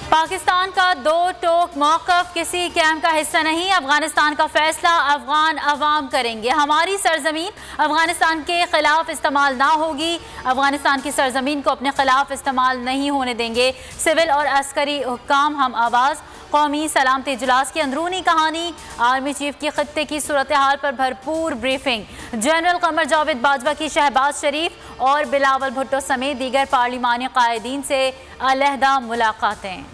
पाकिस्तान का दो टोक मौक़िफ़ किसी कैम्प का हिस्सा नहीं। अफगानिस्तान का फैसला अफगान अवाम करेंगे। हमारी सरजमीन अफगानिस्तान के खिलाफ इस्तेमाल ना होगी। अफगानिस्तान की सरजमीन को अपने खिलाफ इस्तेमाल नहीं होने देंगे। सिविल और अस्करी हुक्काम हम आवाज़। कौमी सलामती इजलास की अंदरूनी कहानी। आर्मी चीफ की खत्ते की सूरत हाल पर भरपूर ब्रीफिंग। जनरल कमर जावेद बाजवा की शहबाज शरीफ और बिलावल भुट्टो समेत दीगर पार्लिमानी कायदीन से अलहदा मुलाकातें।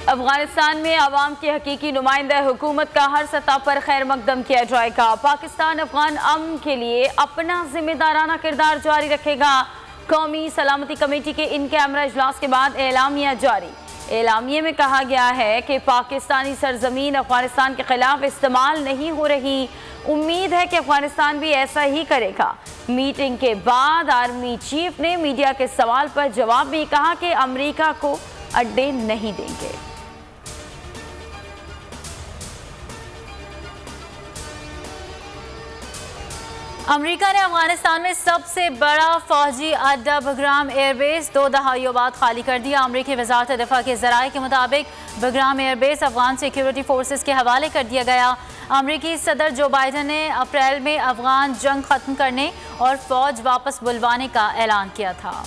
अफगानिस्तान में अवाम की हकीकी नुमाइंदा हुकूमत का हर सतह पर खैर मकदम किया जाएगा। पाकिस्तान अफगान अमन के लिए अपना जिम्मेदाराना किरदार जारी रखेगा। कौमी सलामती कमेटी के इन कैमरा इजलास के बाद एलामिया जारी। एलामिया में कहा गया है कि पाकिस्तानी सरजमीन अफगानिस्तान के खिलाफ इस्तेमाल नहीं हो रही। उम्मीद है कि अफगानिस्तान भी ऐसा ही करेगा। मीटिंग के बाद आर्मी चीफ ने मीडिया के सवाल पर जवाब भी कहा कि अमेरिका को अड्डे नहीं देंगे। अमेरिका ने अफगानिस्तान में सबसे बड़ा फौजी अड्डा बगराम एयरबेस 2 दहाइयों बाद खाली कर दिया। अमेरिकी वजारत दिफा के ज़राए के मुताबिक Bagram airbase Afghan security forces के हवाले कर दिया गया। अमेरिकी सदर जो बाइडन ने अप्रैल में अफगान जंग खत्म करने और फौज वापस बुलवाने का ऐलान किया था।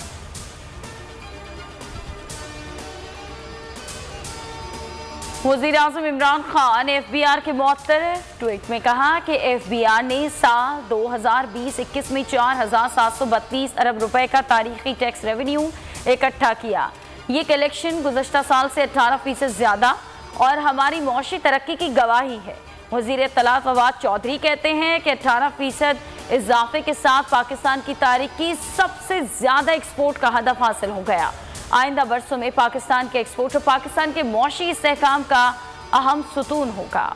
वज़ीर-ए-आज़म इमरान खान ने FBI के मुअत्तर ट्वीट में कहा कि FBI ने साल 2020-21 में 4,732 अरब रुपए का तारीखी टैक्स रेवेन्यू इकट्ठा किया। ये कलेक्शन गुज़श्ता साल से 18% ज़्यादा और हमारी मौशी तरक्की की गवाही है। वज़ीर इत्तलात फवाद चौधरी कहते हैं कि 18% इजाफे के साथ पाकिस्तान की तारीख की सबसे ज़्यादा एक्सपोर्ट का हदफ हासिल हो गया। आइंदा बरसों में पाकिस्तान के एक्सपोर्ट और पाकिस्तान के मौशी इस्तेहकाम का अहम सुतून होगा।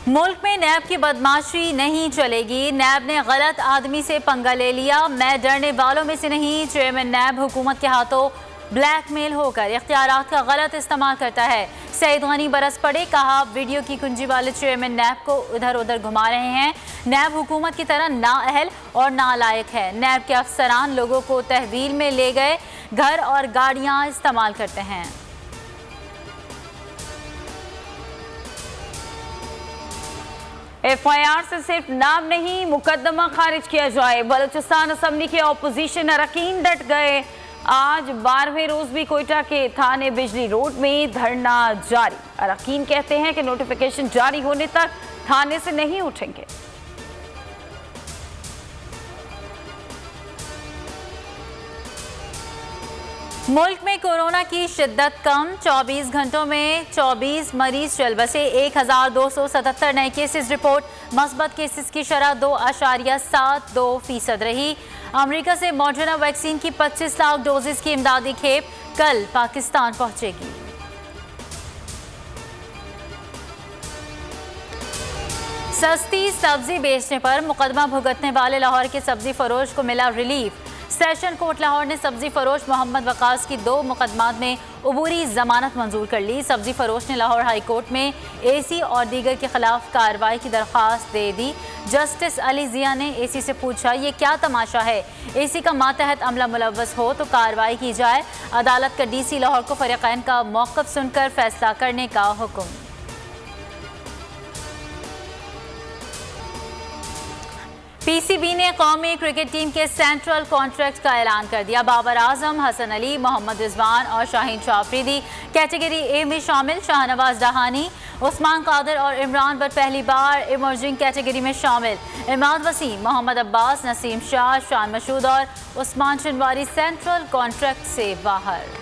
मुल्क में नैब की बदमाशी नहीं चलेगी। नैब ने गलत आदमी से पंगा ले लिया। मैं डरने वालों में से नहीं। चेयरमैन नैब हुकूमत के हाथों ब्लैकमेल होकर इख्तियारात का गलत इस्तेमाल करता है। सईद गनी बरस पड़े। कहा वीडियो की कुंजी वाले चेयरमैन नैब को इधर उधर घुमा रहे हैं। नैब हुकूमत की तरह नाअहल और नालायक है। नैब के अफसरान लोगों को तहवील में ले गए घर और गाड़ियां इस्तेमाल करते हैं। FIR से सिर्फ नाम नहीं मुकदमा खारिज किया जाए। बलूचिस्तान असम्बली के अपोजिशन अरकान डट गए। आज 12वें रोज भी कोयटा के थाने बिजली रोड में धरना जारी। अरकान कहते हैं कि नोटिफिकेशन जारी होने तक थाने से नहीं उठेंगे। मुल्क में कोरोना की शिद्दत कम। 24 घंटों में 24 मरीज चल बसे। 1277 नए केसेस रिपोर्ट। मस्बत केसेस की शरह 2.72% रही। अमेरिका से मॉडर्ना वैक्सीन की 25 लाख डोजेस की इमदादी खेप कल पाकिस्तान पहुंचेगी। सस्ती सब्जी बेचने पर मुकदमा भुगतने वाले लाहौर के सब्जी फरोश को मिला रिलीफ। सेशन कोर्ट लाहौर ने सब्जी फरोश मोहम्मद वकास की 2 मुकदमात में अबूरी जमानत मंजूर कर ली। सब्जी फरोश ने लाहौर हाई कोर्ट में AC और दीगर के खिलाफ कार्रवाई की दरख्वास्त दे दी। जस्टिस अली जिया ने AC से पूछा, ये क्या तमाशा है? AC का मातहत अमला मुलव्वस हो तो कार्रवाई की जाए। अदालत का DC लाहौर को फरीक़ैन का मौक़िफ़ सुनकर फैसला करने का हुक्म। PCB ने कौमी क्रिकेट टीम के सेंट्रल कॉन्ट्रैक्ट का ऐलान कर दिया। बाबर आजम, हसन अली, मोहम्मद रिजवान और शाहीन शाह अफरीदी कैटेगरी A में शामिल। शाहनवाज दहानी, उस्मान कादिर और इमरान बट पहली बार इमर्जिंग कैटेगरी में शामिल। इमाद वसीम, मोहम्मद अब्बास, नसीम शाह, शान मशहूद और उस्मान शनवारी सेंट्रल कॉन्ट्रैक्ट से बाहर।